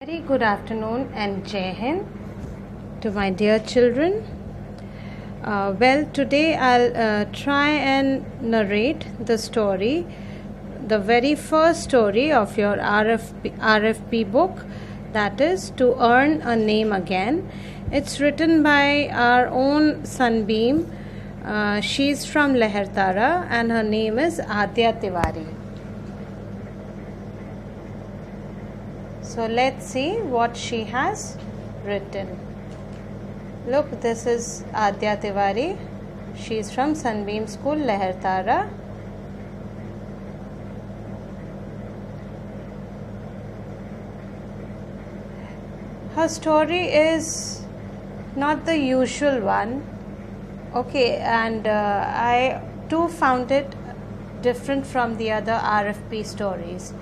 Very good afternoon and Jai Hind to my dear children. Today I'll try and narrate the story, the very first story of your RFP book, that is To Earn a Name Again. It's written by our own Sunbeam. She's from Lehartara and her name is Adya Tiwari. So let's see what she has written. Look, this is Adya Tiwari. She is from Sunbeam School, Lehartara. Her story is not the usual one. Okay, and I too found it different from the other RFP stories.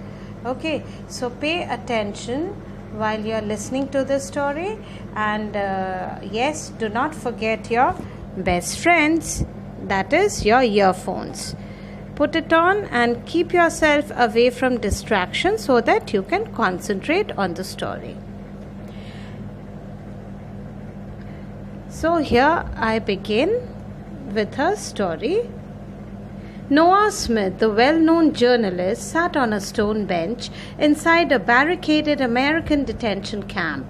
Okay, so pay attention while you're listening to the story, and yes, do not forget your best friends, that is your earphones. Put it on and keep yourself away from distraction so that you can concentrate on the story. So here I begin with her story. Noah Smith, the well-known journalist, sat on a stone bench inside a barricaded American detention camp.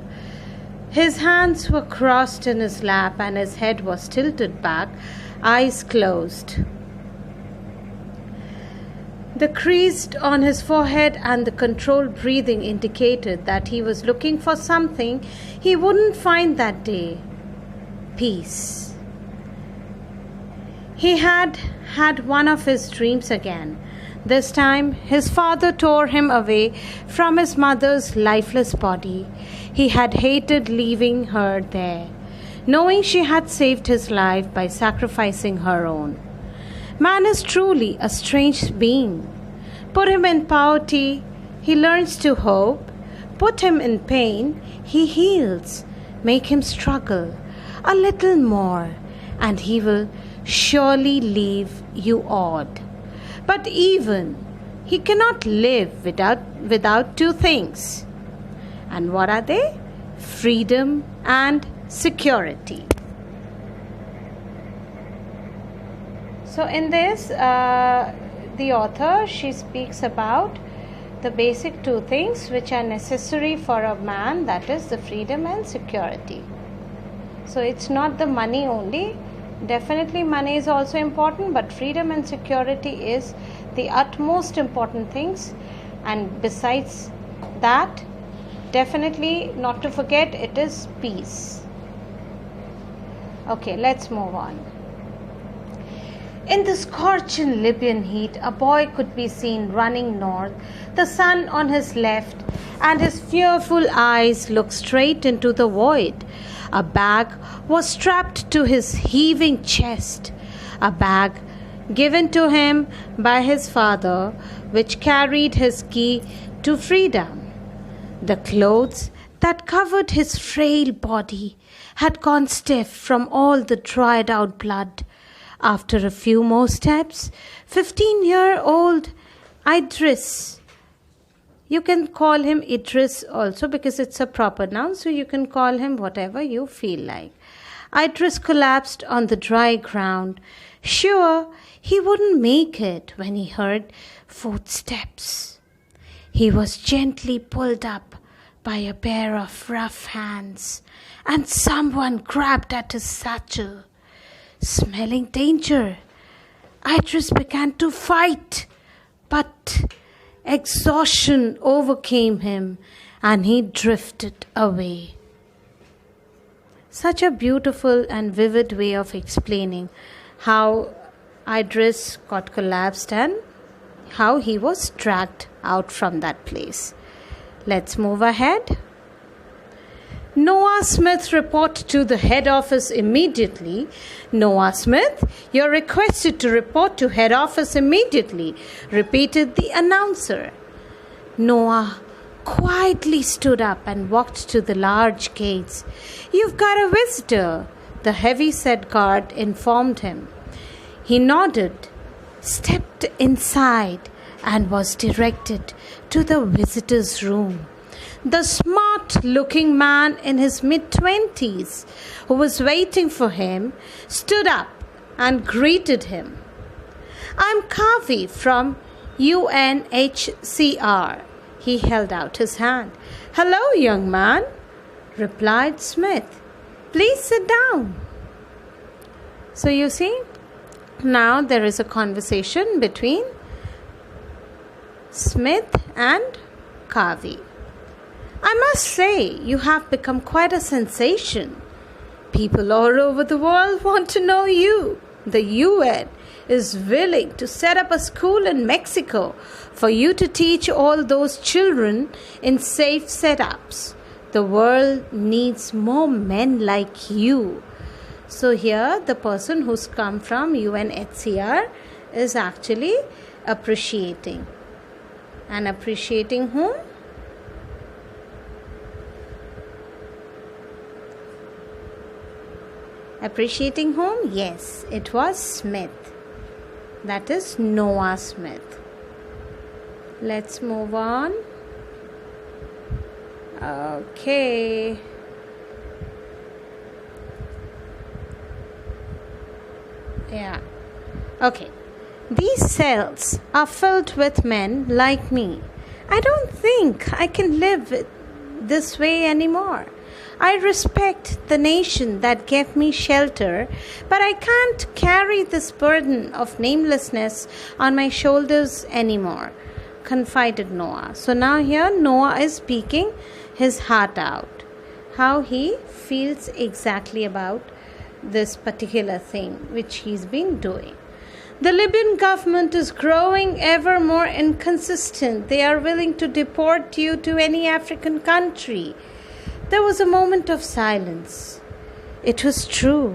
His hands were crossed in his lap and his head was tilted back, eyes closed. The crease on his forehead and the controlled breathing indicated that he was looking for something he wouldn't find that day: peace. He had one of his dreams again. This time, his father tore him away from his mother's lifeless body. He had hated leaving her there, knowing she had saved his life by sacrificing her own. Man is truly a strange being. Put him in poverty, he learns to hope. Put him in pain, he heals. Make him struggle a little more, and he will surely leave you awed. But even he cannot live without two things. And what are they? Freedom and security. So in this, the author, she speaks about the basic two things which are necessary for a man, that is the freedom and security. So it's not the money only. Definitely money is also important, but freedom and security is the utmost important things. And besides that, definitely not to forget, it is peace. Okay, let's move on. In the scorching Libyan heat, a boy could be seen running north, the sun on his left, and his fearful eyes looked straight into the void. A bag was strapped to his heaving chest, a bag given to him by his father, which carried his key to freedom. The clothes that covered his frail body had gone stiff from all the dried out blood. After a few more steps, 15-year-old Idris, you can call him Idris also because it's a proper noun, so you can call him whatever you feel like. Idris collapsed on the dry ground. Sure, he wouldn't make it when he heard footsteps. He was gently pulled up by a pair of rough hands, and someone grabbed at his satchel. Smelling danger, Idris began to fight, but exhaustion overcame him and he drifted away. Such a beautiful and vivid way of explaining how Idris got collapsed and how he was dragged out from that place. Let's move ahead. Noah Smith, report to the head office immediately. Noah Smith, you're requested to report to head office immediately, repeated the announcer. Noah quietly stood up and walked to the large gates. You've got a visitor, the heavy-set guard informed him. He nodded, stepped inside, and was directed to the visitor's room. The smart-looking man in his mid-20s who was waiting for him stood up and greeted him. "I'm Kavi from UNHCR." He held out his hand. "Hello, young man," replied Smith. "Please sit down." So you see, now there is a conversation between Smith and Kavi. "I must say, you have become quite a sensation. People all over the world want to know you. The UN is willing to set up a school in Mexico for you to teach all those children in safe setups. The world needs more men like you." So here the person who's come from UNHCR is actually appreciating. And appreciating whom? Appreciating whom? Yes, it was Smith. That is Noah Smith. Let's move on. Okay. Yeah. Okay. "These cells are filled with men like me. I don't think I can live this way anymore. I respect the nation that gave me shelter, but I can't carry this burden of namelessness on my shoulders anymore," confided Noah. So now here Noah is speaking his heart out, how he feels exactly about this particular thing which he's been doing. "The Libyan government is growing ever more inconsistent. They are willing to deport you to any African country." There was a moment of silence. It was true.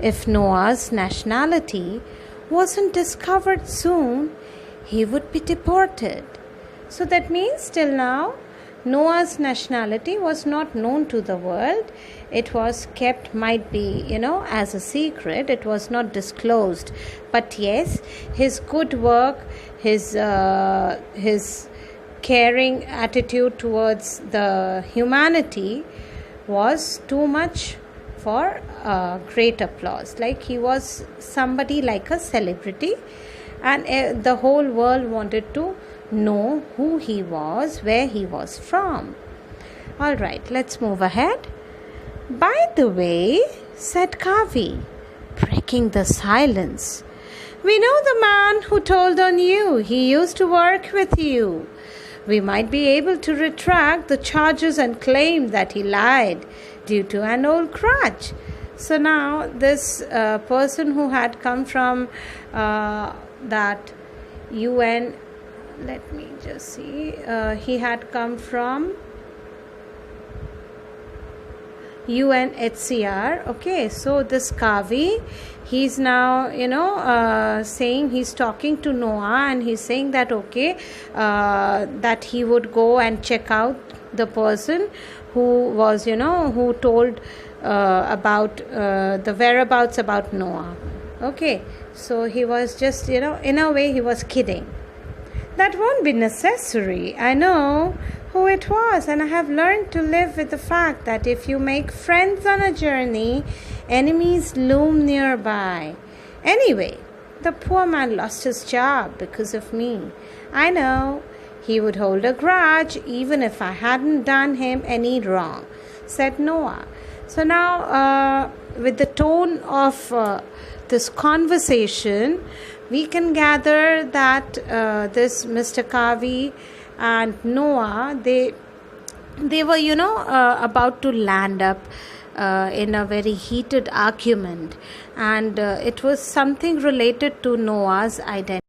If Noah's nationality wasn't discovered soon, he would be deported. So that means till now, Noah's nationality was not known to the world. It was kept, might be, as a secret. It was not disclosed. But yes, his good work, his caring attitude towards the humanity was too much for great applause. Like he was somebody like a celebrity, and the whole world wanted to know who he was, where he was from. All right, let's move ahead. "By the way," said Kavi, breaking the silence, "we know the man who told on you. He used to work with you. We might be able to retract the charges and claim that he lied due to an old grudge." So now this person who had come from that UN, let me just see, he had come from UNHCR. Okay, so this Kavi, he's now saying, he's talking to Noah and he's saying that that he would go and check out the person who was who told about the whereabouts about Noah. Okay, so he was just in a way he was kidding. "That won't be necessary. I know who it was, and I have learned to live with the fact that if you make friends on a journey, enemies loom nearby. Anyway, the poor man lost his job because of me. I know he would hold a grudge even if I hadn't done him any wrong," said Noah. So now with the tone of this conversation, we can gather that this Mr. Kavi and Noah, they were about to land up in a very heated argument, and it was something related to Noah's identity.